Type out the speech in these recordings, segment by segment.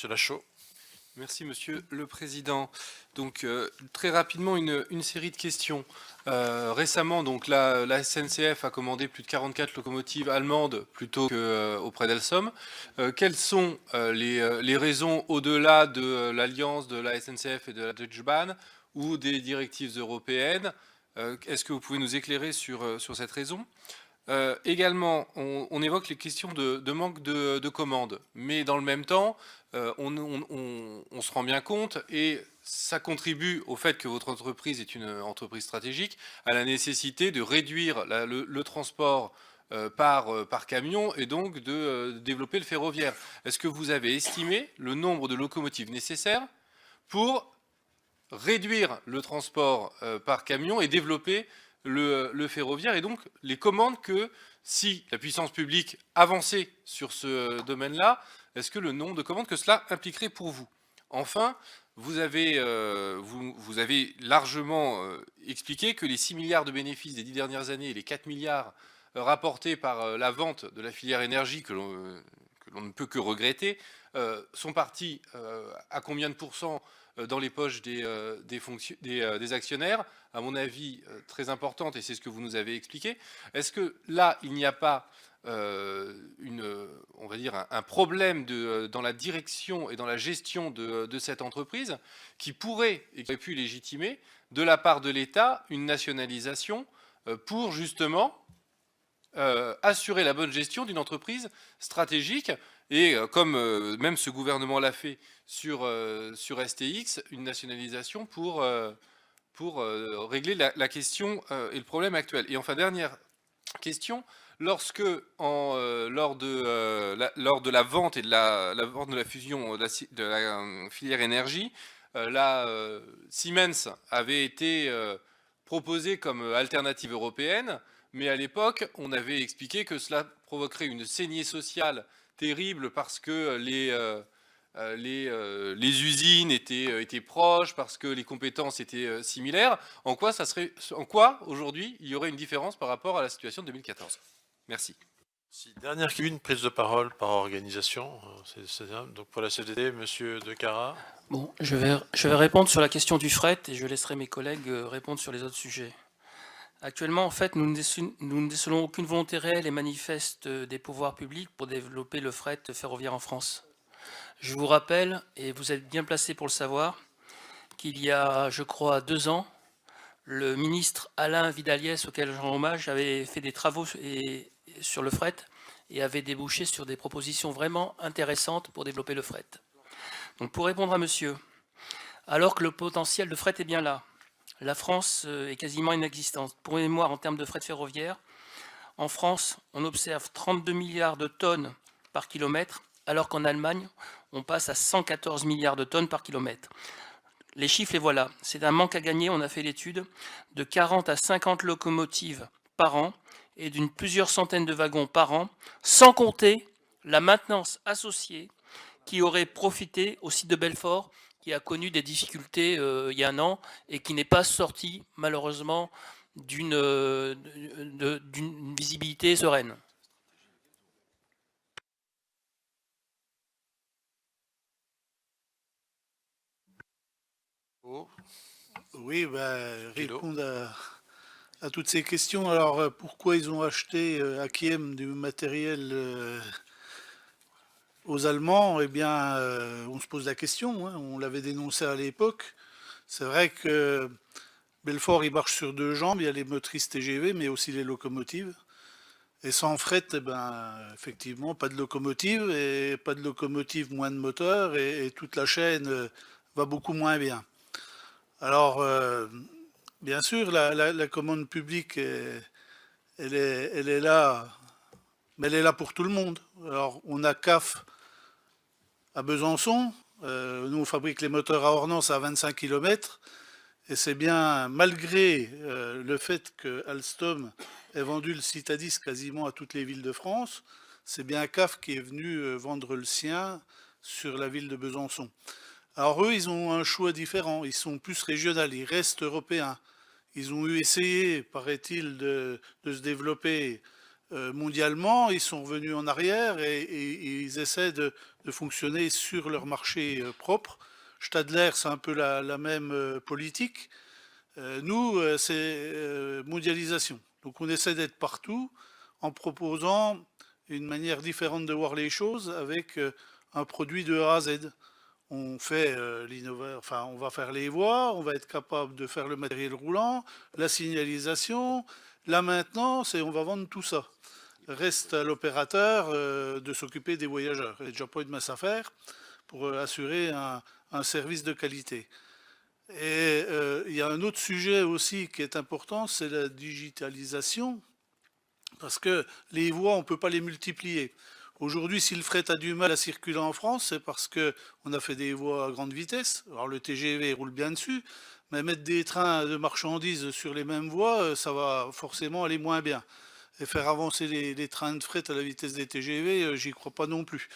Monsieur Lachaud. Merci Monsieur le Président. Donc très rapidement une série de questions. Récemment, donc la SNCF a commandé plus de 44 locomotives allemandes plutôt qu'auprès d'Alstom. Quelles sont les raisons au-delà de l'alliance de la SNCF et de la Deutsche Bahn ou des directives européennes? Est-ce que vous pouvez nous éclairer sur cette raison? Également, on évoque les questions de manque de commandes, mais dans le même temps, on se rend bien compte, et ça contribue au fait que votre entreprise est une entreprise stratégique, à la nécessité de réduire le transport par camion, et donc de développer le ferroviaire. Est-ce que vous avez estimé le nombre de locomotives nécessaires pour réduire le transport par camion et développer le ferroviaire, et donc les commandes que, si la puissance publique avançait sur ce domaine-là, est-ce que le nombre de commandes que cela impliquerait pour vous? Enfin, vous avez largement expliqué que les 6 milliards de bénéfices des 10 dernières années et les 4 milliards rapportés par la vente de la filière énergie, que l'on ne peut que regretter, sont partis à combien de pourcents dans les poches des actionnaires, à mon avis, très importante, et c'est ce que vous nous avez expliqué. Est-ce que là, il n'y a pas on va dire un problème dans la direction et dans la gestion de cette entreprise qui pourrait et qui aurait pu légitimer de la part de l'État une nationalisation pour justement assurer la bonne gestion d'une entreprise stratégique, et comme même ce gouvernement l'a fait sur STX, une nationalisation pour régler la question et le problème actuel. Et enfin, dernière question, lors de la vente et de la vente de la fusion de la filière énergie, Siemens avait été proposé comme alternative européenne, mais à l'époque, on avait expliqué que cela provoquerait une saignée sociale terrible parce que les usines étaient proches, parce que les compétences étaient similaires. En quoi aujourd'hui il y aurait une différence par rapport à la situation de 2014? Merci. Une prise de parole par organisation. Donc pour la CFDT, Monsieur De Cara. Bon, je vais répondre sur la question du fret et je laisserai mes collègues répondre sur les autres sujets. Actuellement, en fait, nous ne décelons aucune volonté réelle et manifeste des pouvoirs publics pour développer le fret ferroviaire en France. Je vous rappelle, et vous êtes bien placé pour le savoir, qu'il y a, je crois, 2 ans, le ministre Alain Vidaliès, auquel je rends hommage, avait fait des travaux sur le fret et avait débouché sur des propositions vraiment intéressantes pour développer le fret. Donc pour répondre à monsieur, alors que le potentiel de fret est bien là, la France est quasiment inexistante. Pour mémoire, en termes de fret ferroviaire, en France, on observe 32 milliards de tonnes par kilomètre, alors qu'en Allemagne, on passe à 114 milliards de tonnes par kilomètre. Les chiffres, les voilà. C'est un manque à gagner, on a fait l'étude, de 40 à 50 locomotives par an et d'une plusieurs centaines de wagons par an, sans compter la maintenance associée qui aurait profité au site de Belfort, qui a connu des difficultés il y a un an et qui n'est pas sorti malheureusement d'une visibilité sereine. Oui, répondre à toutes ces questions. Alors, pourquoi ils ont acheté à Kiem du matériel aux Allemands? Eh bien, on se pose la question, hein. On l'avait dénoncé à l'époque. C'est vrai que Belfort, il marche sur 2 jambes. Il y a les motrices TGV, mais aussi les locomotives. Et sans fret, eh ben, effectivement, pas de locomotive, et pas de locomotive, moins de moteur, et toute la chaîne va beaucoup moins bien. Alors, bien sûr, la commande publique, elle est là, mais elle est là pour tout le monde. Alors, on a CAF à Besançon. Nous, on fabrique les moteurs à Ornans à 25 km. Et c'est bien malgré le fait que Alstom ait vendu le Citadis quasiment à toutes les villes de France, c'est bien CAF qui est venu vendre le sien sur la ville de Besançon. Alors eux, ils ont un choix différent, ils sont plus régionaux, ils restent européens. Ils ont essayé, paraît-il, de se développer mondialement, ils sont revenus en arrière et ils essaient de fonctionner sur leur marché propre. Stadler, c'est un peu la même politique. Nous, c'est mondialisation. Donc on essaie d'être partout en proposant une manière différente de voir les choses avec un produit de A à Z. On fait enfin, on va faire les voies, on va être capable de faire le matériel roulant, la signalisation, la maintenance, et on va vendre tout ça. Reste à l'opérateur de s'occuper des voyageurs. Il n'y a déjà pas eu de masse à faire pour assurer un service de qualité. Et il y a un autre sujet aussi qui est important, c'est la digitalisation, parce que les voies, on ne peut pas les multiplier. Aujourd'hui, si le fret a du mal à circuler en France, c'est parce qu'on a fait des voies à grande vitesse. Alors le TGV roule bien dessus, mais mettre des trains de marchandises sur les mêmes voies, ça va forcément aller moins bien. Et faire avancer les trains de fret à la vitesse des TGV, j'y crois pas non plus.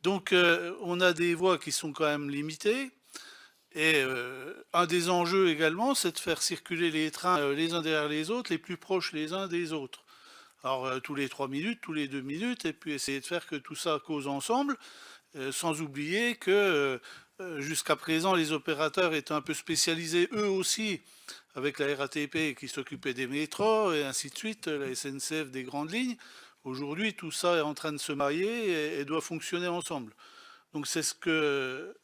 Donc on a des voies qui sont quand même limitées. Et un des enjeux également, c'est de faire circuler les trains les uns derrière les autres, les plus proches les uns des autres. Alors tous les 3 minutes, tous les 2 minutes, et puis essayer de faire que tout ça cause ensemble, sans oublier que jusqu'à présent, les opérateurs étaient un peu spécialisés eux aussi, avec la RATP qui s'occupait des métros, et ainsi de suite, la SNCF des grandes lignes. Aujourd'hui, tout ça est en train de se marier et doit fonctionner ensemble. Donc c'est ce que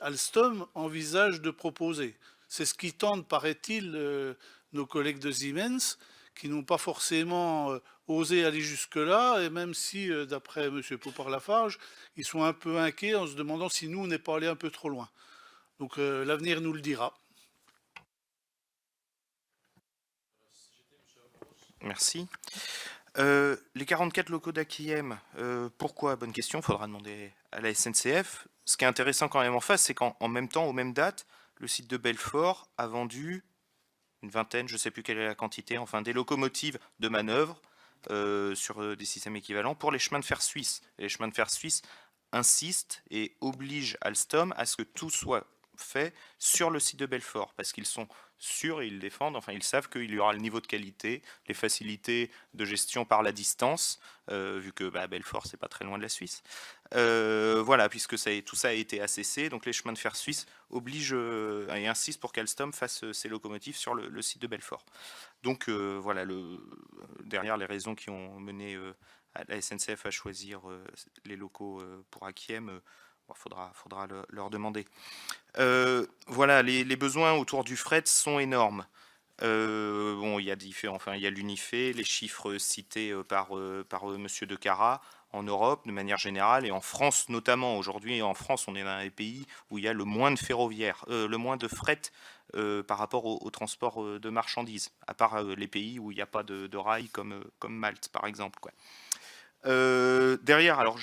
Alstom envisage de proposer. C'est ce qui tente, paraît-il, nos collègues de Siemens, qui n'ont pas forcément osé aller jusque-là, et même si, d'après M. Popard-Lafarge, ils sont un peu inquiets en se demandant si nous, on n'est pas allé un peu trop loin. Donc l'avenir nous le dira. Merci. Les 44 locaux d'Akiem, pourquoi? Bonne question, il faudra demander à la SNCF. Ce qui est intéressant quand même en face, c'est qu'en même temps, aux mêmes dates, le site de Belfort a vendu une vingtaine, je ne sais plus quelle est la quantité, enfin des locomotives de manœuvre sur des systèmes équivalents pour les chemins de fer suisses. Et les chemins de fer suisses insistent et obligent Alstom à ce que tout soit fait sur le site de Belfort, parce qu'ils sont sûrs et ils défendent, enfin ils savent qu'il y aura le niveau de qualité, les facilités de gestion par la distance, vu que Belfort c'est pas très loin de la Suisse. Voilà, puisque tout ça a été ACC, donc les chemins de fer suisses obligent et insistent pour qu'Alstom fasse ses locomotives sur le site de Belfort. Donc voilà, derrière les raisons qui ont mené la SNCF à choisir les locaux pour Akiem, faudra leur demander. Voilà, les besoins autour du fret sont énormes. Bon, il y a l'UNIFE, les chiffres cités par Monsieur De Cara en Europe de manière générale et en France notamment. Aujourd'hui, en France, on est dans les pays où il y a le moins de ferroviaire, le moins de fret par rapport au transport de marchandises, à part les pays où il n'y a pas de rail comme Malte, par exemple, quoi. Derrière, alors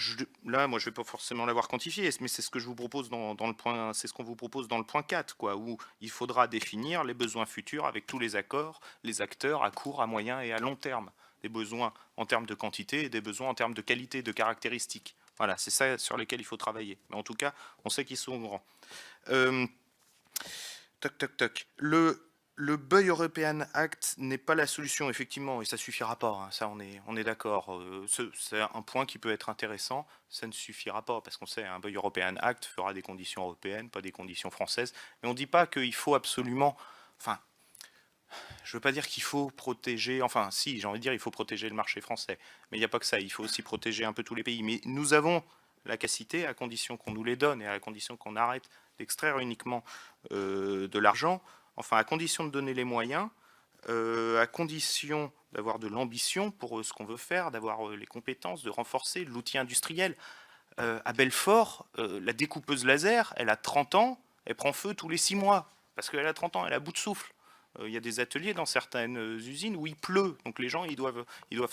là, moi, je vais pas forcément l'avoir quantifié, mais c'est ce que je vous propose dans le point, c'est ce qu'on vous propose dans le point 4, quoi, où il faudra définir les besoins futurs avec tous les accords, les acteurs à court, à moyen et à long terme, des besoins en termes de quantité et des besoins en termes de qualité, de caractéristiques. Voilà, c'est ça sur lesquels il faut travailler. Mais en tout cas, on sait qu'ils sont grands. Le Buy European Act n'est pas la solution, effectivement, et ça suffira pas, hein, ça on est d'accord. C'est un point qui peut être intéressant, ça ne suffira pas, parce qu'on sait, un Buy European Act fera des conditions européennes, pas des conditions françaises, mais on ne dit pas qu'il faut absolument... Enfin, je ne veux pas dire qu'il faut protéger... Enfin, si, j'ai envie de dire il faut protéger le marché français, mais il n'y a pas que ça, il faut aussi protéger un peu tous les pays. Mais nous avons la capacité, à condition qu'on nous les donne, et à condition qu'on arrête d'extraire uniquement de l'argent, enfin, à condition de donner les moyens, à condition d'avoir de l'ambition pour ce qu'on veut faire, d'avoir les compétences, de renforcer l'outil industriel. À Belfort, la découpeuse laser, elle a 30 ans, elle prend feu tous les 6 mois, parce qu'elle a 30 ans, elle a bout de souffle. Il y a des ateliers dans certaines usines où il pleut, donc les gens ils doivent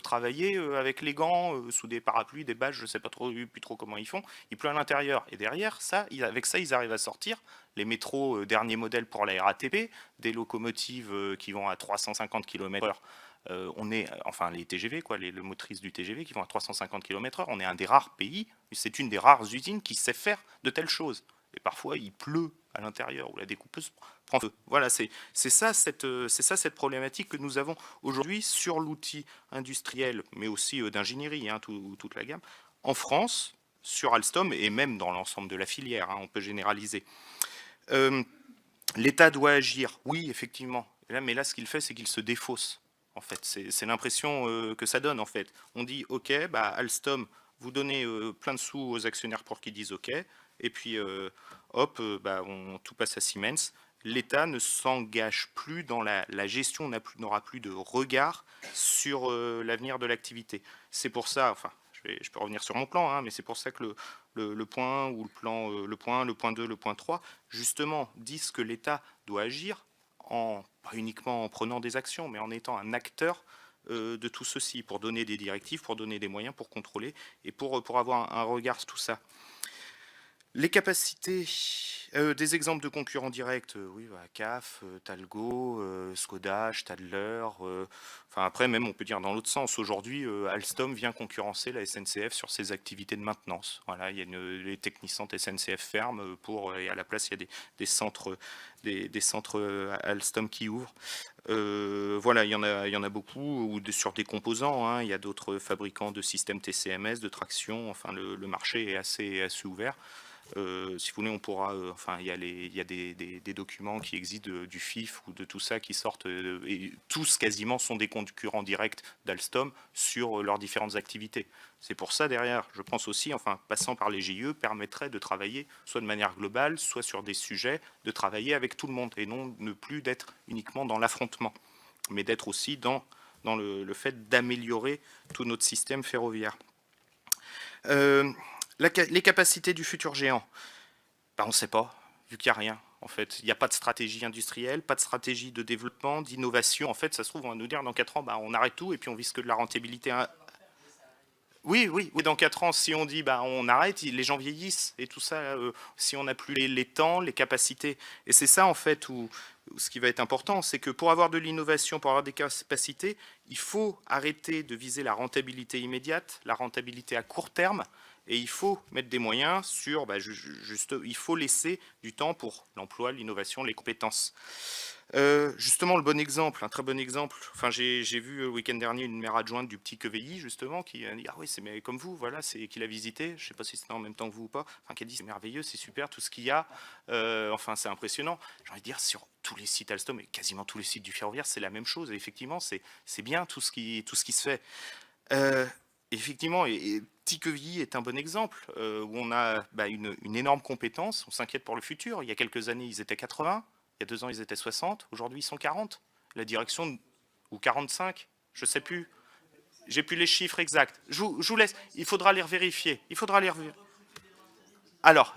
travailler avec les gants, sous des parapluies, des bâches, je ne sais pas plus trop comment ils font, il pleut à l'intérieur. Et derrière, avec ça, ils arrivent à sortir les métros dernier modèle pour la RATP, des locomotives qui vont à 350 km/h. Enfin les TGV, quoi, les motrices du TGV qui vont à 350 km/h. On est un des rares pays, c'est une des rares usines qui sait faire de telles choses. et parfois il pleut à l'intérieur, ou la découpeuse prend feu. Voilà, c'est ça cette problématique que nous avons aujourd'hui sur l'outil industriel, mais aussi d'ingénierie, hein, toute la gamme, en France, sur Alstom, et même dans l'ensemble de la filière, hein, on peut généraliser. L'État doit agir, oui, effectivement, mais là, ce qu'il fait, c'est qu'il se défausse, en fait. C'est l'impression que ça donne, en fait. On dit, OK, bah, Alstom, vous donnez plein de sous aux actionnaires pour qu'ils disent OK, et puis, hop, bah, tout passe à Siemens. L'État ne s'engage plus dans la gestion, n'aura plus de regard sur l'avenir de l'activité. C'est pour ça, enfin, je peux revenir sur mon plan, hein, mais c'est pour ça que le point 1 ou le point 1, le point 2, le point 3, justement, disent que l'État doit agir, pas uniquement en prenant des actions, mais en étant un acteur de tout ceci, pour donner des directives, pour donner des moyens, pour contrôler, et pour avoir un regard sur tout ça. Les capacités, des exemples de concurrents directs, oui, bah, CAF, Talgo, Skoda, Stadler, enfin après même on peut dire dans l'autre sens, aujourd'hui Alstom vient concurrencer la SNCF sur ses activités de maintenance. Voilà, il y a les technicentres SNCF ferment et à la place il y a des centres Alstom qui ouvrent. Voilà, il y en a beaucoup, ou sur des composants, hein, il y a d'autres fabricants de systèmes TCMS, de traction, enfin le marché est assez ouvert. Si vous voulez, on pourra, enfin, il y a des documents qui existent du FIF ou de tout ça qui sortent, et tous quasiment sont des concurrents directs d'Alstom sur leurs différentes activités. C'est pour ça, derrière, je pense aussi, enfin, passant par les GIE, permettrait de travailler soit de manière globale, soit sur des sujets, de travailler avec tout le monde, et non ne plus d'être uniquement dans l'affrontement, mais d'être aussi dans le fait d'améliorer tout notre système ferroviaire. Les capacités du futur géant, ben, on ne sait pas, vu qu'il n'y a rien. En fait, il n'y a pas de stratégie industrielle, pas de stratégie de développement, d'innovation. En fait, ça se trouve, on va nous dire dans 4 ans, ben, on arrête tout et puis on vise que de la rentabilité. Oui, dans 4 ans, si on dit ben, on arrête, les gens vieillissent et tout ça, si on n'a plus les temps, les capacités. Et c'est ça, en fait, où ce qui va être important, c'est que pour avoir de l'innovation, pour avoir des capacités, il faut arrêter de viser la rentabilité immédiate, la rentabilité à court terme, et il faut mettre des moyens sur, il faut laisser du temps pour l'emploi, l'innovation, les compétences. Justement, le bon exemple, un très bon exemple, enfin, j'ai vu le week-end dernier une maire adjointe du petit Quevilly, justement, qui a dit, ah oui, c'est comme vous, voilà, c'est qu'il a visité, je ne sais pas si c'était en même temps que vous ou pas, enfin, qui a dit, c'est merveilleux, c'est super, tout ce qu'il y a, enfin, c'est impressionnant. J'ai envie de dire, sur tous les sites Alstom, et quasiment tous les sites du ferroviaire, c'est la même chose, et effectivement, c'est bien tout ce qui se fait. Effectivement, et Petit Quevilly est un bon exemple, où on a une énorme compétence, on s'inquiète pour le futur. Il y a quelques années, ils étaient 80, il y a 2 ans, ils étaient 60, aujourd'hui, ils sont 40. La direction, ou 45, je ne sais plus. J'ai plus les chiffres exacts. Je vous laisse, il faudra les vérifier. Alors,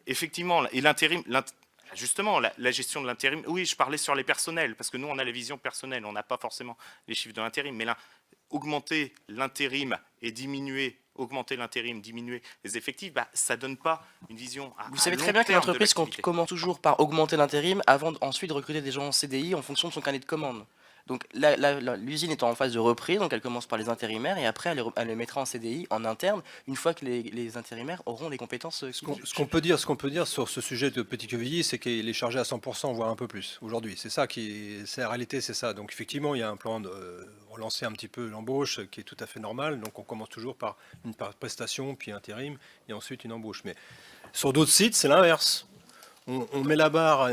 effectivement, et l'intérim, justement, la gestion de l'intérim, oui, je parlais sur les personnels, parce que nous, on a la vision personnelle, on n'a pas forcément les chiffres de l'intérim, mais là, augmenter l'intérim et diminuer les effectifs, ça ne donne pas une vision à Vous savez long très bien que terme de l'entreprise l'activité. commence toujours par augmenter l'intérim avant ensuite de recruter des gens en CDI en fonction de son carnet de commandes. Donc l'usine est en phase de reprise, donc elle commence par les intérimaires et après elle les mettra en CDI en interne une fois que les intérimaires auront les compétences. Ce qu'on peut dire sur ce sujet de Petit Quevilly, c'est qu'il est chargé à 100%, voire un peu plus aujourd'hui. C'est la réalité, c'est ça. Donc effectivement, il y a un plan de relancer un petit peu l'embauche qui est tout à fait normal. Donc on commence toujours par une prestation, puis intérim, et ensuite une embauche. Mais sur d'autres sites, c'est l'inverse. On met la barre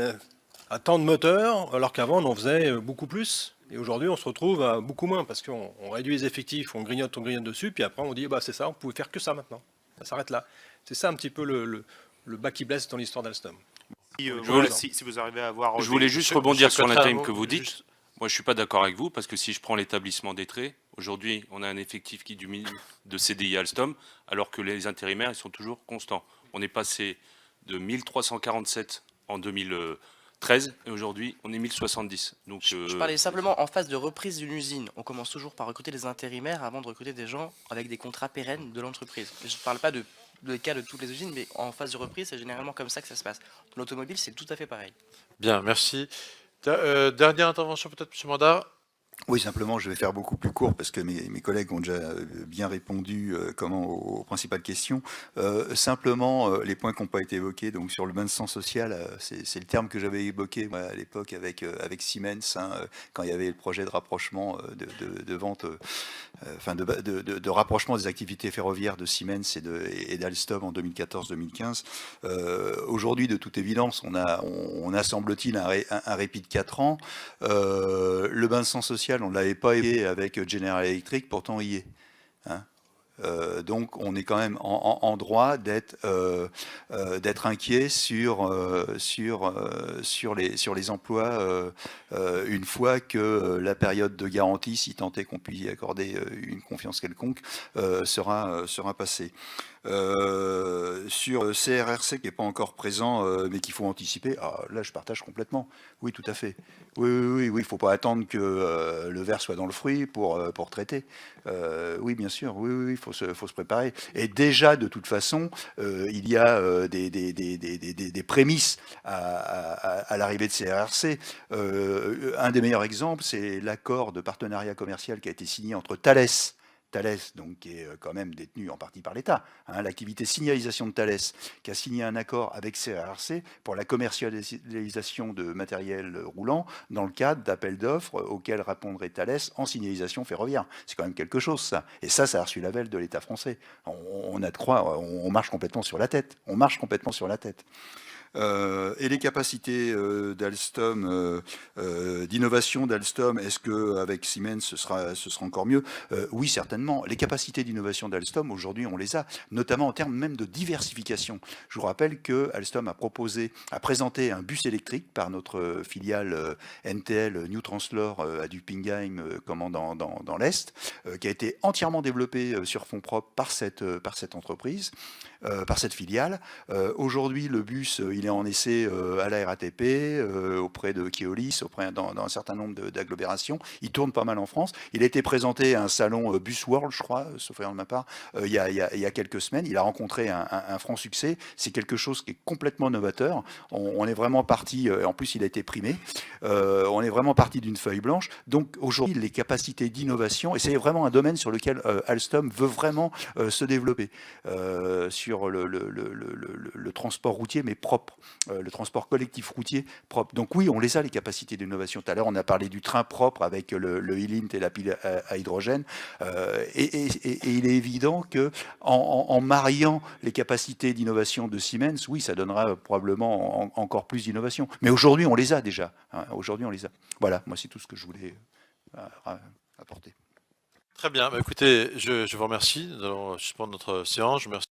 à tant de moteurs, alors qu'avant on en faisait beaucoup plus. Et aujourd'hui, on se retrouve à beaucoup moins parce qu'on réduit les effectifs, on grignote dessus, puis après on dit c'est ça, on pouvait faire que ça maintenant. Ça s'arrête là. C'est ça un petit peu le bas qui blesse dans l'histoire d'Alstom. Si vous arrivez à avoir... Je voulais juste rebondir sur l'intérim que vous dites. Juste- Moi, je ne suis pas d'accord avec vous, parce que si je prends l'établissement d'Étré, aujourd'hui, on a un effectif qui diminue de CDI à Alstom, alors que les intérimaires, ils sont toujours constants. On est passé de 1347 en 2013, et aujourd'hui, on est 1070. Donc, Je parlais simplement en phase de reprise d'une usine. On commence toujours par recruter des intérimaires avant de recruter des gens avec des contrats pérennes de l'entreprise. Je ne parle pas de cas de toutes les usines, mais en phase de reprise, c'est généralement comme ça que ça se passe. Dans l'automobile, c'est tout à fait pareil. Bien, merci. Dernière intervention peut-être, M. Mandar. Oui, simplement, je vais faire beaucoup plus court parce que mes collègues ont déjà bien répondu aux principales questions. Simplement, les points qui n'ont pas été évoqués, donc sur le bain de sang social, c'est le terme que j'avais évoqué moi, à l'époque avec Siemens, hein, quand il y avait le projet de rapprochement de vente, de rapprochement des activités ferroviaires de Siemens et d'Alstom en 2014-2015. Aujourd'hui, de toute évidence, on a semble-t-il un répit de 4 ans. Le bain de sang social, on ne l'avait pas évoqué avec General Electric, pourtant il y est. Hein. Donc on est quand même en droit d'être inquiet sur les emplois une fois que la période de garantie, si tant est qu'on puisse y accorder une confiance quelconque, sera passée. Sur CRRC qui n'est pas encore présent, mais qu'il faut anticiper, là je partage complètement. Oui, tout à fait. Oui, il ne faut pas attendre que le verre soit dans le fruit pour traiter. Oui, bien sûr, oui, il faut se préparer. Et déjà, de toute façon, il y a des prémices à l'arrivée de CRRC. Un des meilleurs exemples, c'est l'accord de partenariat commercial qui a été signé entre Thales, donc, qui est quand même détenu en partie par l'État, hein, l'activité signalisation de Thales, qui a signé un accord avec CRRC pour la commercialisation de matériel roulant dans le cadre d'appels d'offres auxquels répondrait Thales en signalisation ferroviaire. C'est quand même quelque chose, ça. Et ça a reçu l'aval de l'État français. On a de croire, on marche complètement sur la tête. Et les capacités d'Alstom, d'innovation d'Alstom, est-ce qu'avec Siemens ce sera encore mieux? Oui, certainement. Les capacités d'innovation d'Alstom, aujourd'hui, on les a, notamment en termes même de diversification. Je vous rappelle que Alstom a présenté un bus électrique par notre filiale NTL New Translor à Dupingheim, dans l'Est, qui a été entièrement développé sur fonds propres par cette entreprise, par cette filiale. Aujourd'hui, le bus, il est en essai à la RATP, auprès de Keolis, dans un certain nombre d'agglomérations. Il tourne pas mal en France. Il a été présenté à un salon Bus World, je crois, sauf erreur de ma part, il y a quelques semaines. Il a rencontré un franc succès. C'est quelque chose qui est complètement novateur. On est vraiment parti, en plus il a été primé, on est vraiment parti d'une feuille blanche. Donc aujourd'hui, les capacités d'innovation, et c'est vraiment un domaine sur lequel Alstom veut vraiment se développer, sur le transport routier, mais propre, le transport collectif routier propre. Donc oui, on les a, les capacités d'innovation. Tout à l'heure, on a parlé du train propre avec le e-Lint et la pile à hydrogène. Et il est évident que en mariant les capacités d'innovation de Siemens, oui, ça donnera probablement encore plus d'innovation. Mais aujourd'hui, on les a déjà. Hein, aujourd'hui, on les a. Voilà, moi, c'est tout ce que je voulais apporter. Très bien. Écoutez, je vous remercie. Nous allons suspendre notre séance. Je remercie